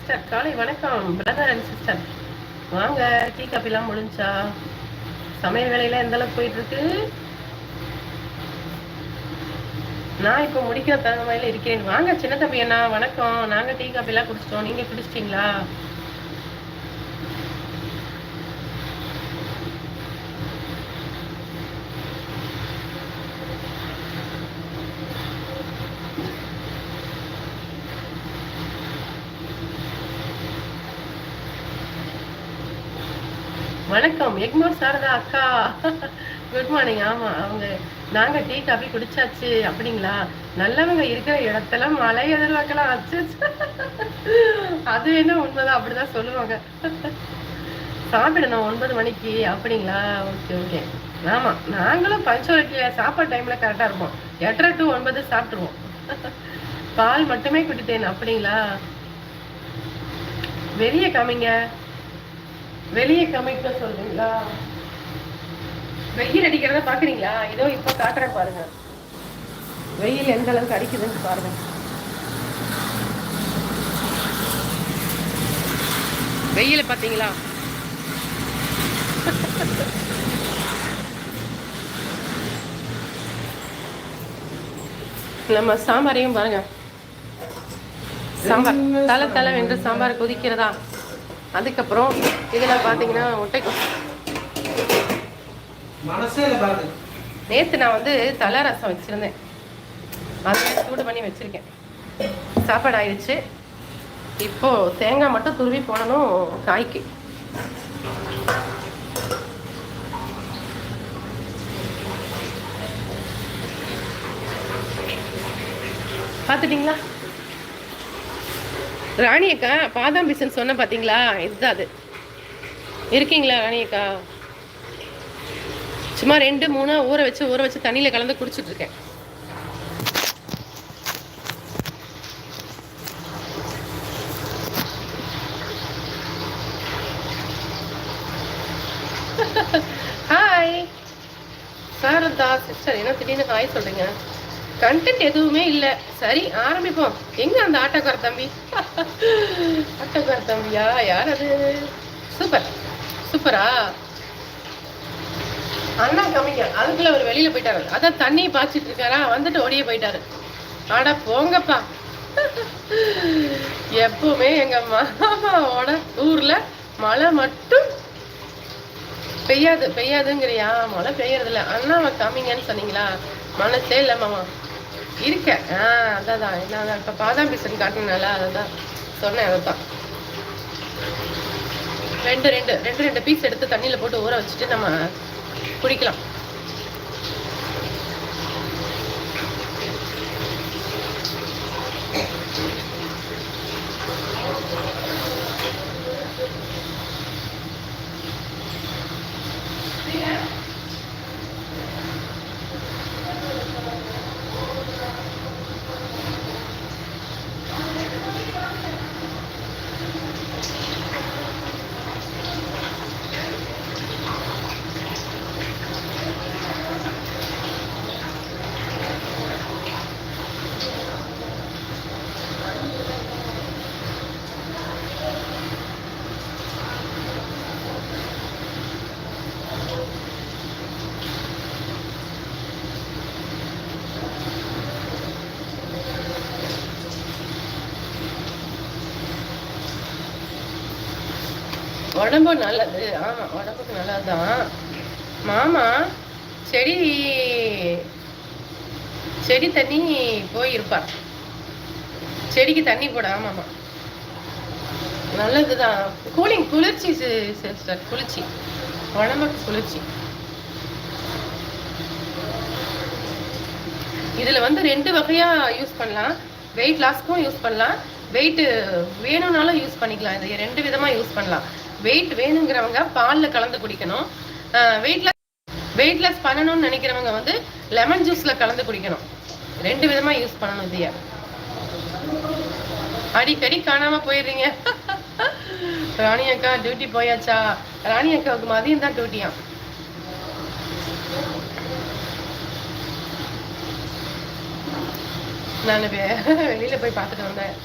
Sister. காலை வணக்கம் brother and sister. வாங்க, டீ காஃபிலாம் முடிஞ்சா? சமையல் வேலையில எந்த அளவுக்கு போயிட்டு இருக்கு? நான் இப்போ முடிக்கிற தகவலையில் இருக்கிறேன். வாங்க சின்ன தம்பி அண்ணா, வணக்கம். நாங்க டீ காஃபிலாம் குடிச்சிட்டோம். நீங்க குடிச்சிட்டீங்களா? வணக்கம் எக்மோர் சாரதா அக்கா. Good morning. ஆமா, அவங்க நாங்க டீ காஃபி குடிச்சாச்சு. அப்படிங்களா? நல்லவங்க இருக்கிற இடத்துல மழை எதிர்பார்க்கலாம். அச்சு, அது என்ன உண்மைதான், அப்படிதான் சொல்லுவாங்க. சாப்பிடணும் 9 மணிக்கு. அப்படிங்களா? Okay okay. ஆமா, நாங்களும் பஞ்சுவாலிட்டியில சாப்பாடு டைம்ல கரெக்டா இருப்போம். 8:30 to 9 சாப்பிட்டுருவோம். பால் மட்டுமே குடித்தேன். அப்படிங்களா? வெளியே காமிங்க, வெளியே கமிக்க சொல்றீங்களா? வெயில் அடிக்கிறத பாக்குறீங்களா? இதோ இப்ப காட்டுறேன் பாருங்க, வெயில் எந்த அளவுக்கு அடிக்குதுன்னு பாருங்க. வெயில பாத்தீங்களா? நம்ம சாம்பாரையும் பாருங்க. சாம்பார் தலை தலை வென்று சாம்பார் கொதிக்கிறதா. அதுக்கப்புறம் இதில் பார்த்தீங்கன்னா முட்டைக்கோஸ். நேற்று நான் வந்து தலை ரசம் வச்சுருந்தேன், அதை சூடு பண்ணி வச்சுருக்கேன். சாப்பாடு ஆயிடுச்சு. இப்போது தேங்காய் மட்டும் துருவி போடணும் காய்க்கு. பார்த்துட்டிங்களா? ராணி அக்கா பாதாம் பிசன் சொன்ன பார்த்தீங்களா? இதுதான் அது. இருக்கீங்களா ராணி அக்கா? சும்மா 2-3 ஊற வச்சு தண்ணியில் கலந்து குடிச்சிட்டு இருக்கேன். ஹாய் சாரதா சிஸ்டர், என்ன திடீர்னு ஹாய் சொல்றீங்க? கண்டென்ட் எதுவுமே இல்லை. சரி, ஆரம்பிப்போம். எங்க அந்த ஆட்டோக்கார தம்பி? ஆட்டோக்கார தம்பியா? யார் அது? சூப்பர் சூப்பரா அண்ணா கம்மிங்க. அதுக்குள்ள அவர் வெளியில போயிட்டாரு. அதான் தண்ணியை பாய்ச்சிட்டு இருக்காரா, வந்துட்டு ஓடியே போயிட்டாரு. ஆடா போங்கப்பா. எப்பவுமே எங்க மாமாவோட ஊர்ல மழை மட்டும் பெய்யாதுங்கிறியா? மழை பெய்யறது இல்லை. அண்ணாவை கம்மிங்கன்னு சொன்னீங்களா? மனசே இல்லை மாமா இருக்க. அதான் என்ன இப்போ பாதாம் பீசன் காட்டினால அதான் சொன்னேன். அதைத்தான் ரெண்டு பீஸ் எடுத்து தண்ணியில் போட்டு ஊற வச்சுட்டு நம்ம குடிக்கலாம். உடம்பு நல்லது. ஆமா, உடம்புக்கு நல்லதுதான் மாமா. செடி தண்ணி போயிருப்பார். செடிக்கு தண்ணி போட. ஆமாமா, நல்லதுதான். கூலிங், குளிர்ச்சி சிஸ்டர், குளிர்ச்சி, உடம்புக்கு குளிர்ச்சி. இதுல வந்து 2 வகையா யூஸ் பண்ணலாம். வெயிட் லாஸ்க்கும் யூஸ் பண்ணலாம், வெயிட் வேணும்னாலும் யூஸ் பண்ணிக்கலாம். இது 2 விதமா யூஸ் பண்ணலாம். வெயிட் வேணுங்கிறவங்க பாலில் கலந்து குடிக்கணும். வெயிட் லாஸ் பண்ணணும்னு நினைக்கிறவங்க வந்து லெமன் ஜூஸ்ல கலந்து குடிக்கணும். 2 விதமா யூஸ் பண்ணணும். இதைய அடிக்கடி காணாம போயிடுறீங்க. ராணி அக்கா டியூட்டி போயாச்சா? ராணி அக்காவுக்கு மதியம் தான் டியூட்டியா. நான் வெளியில போய் பார்த்துட்டு வந்தேன்.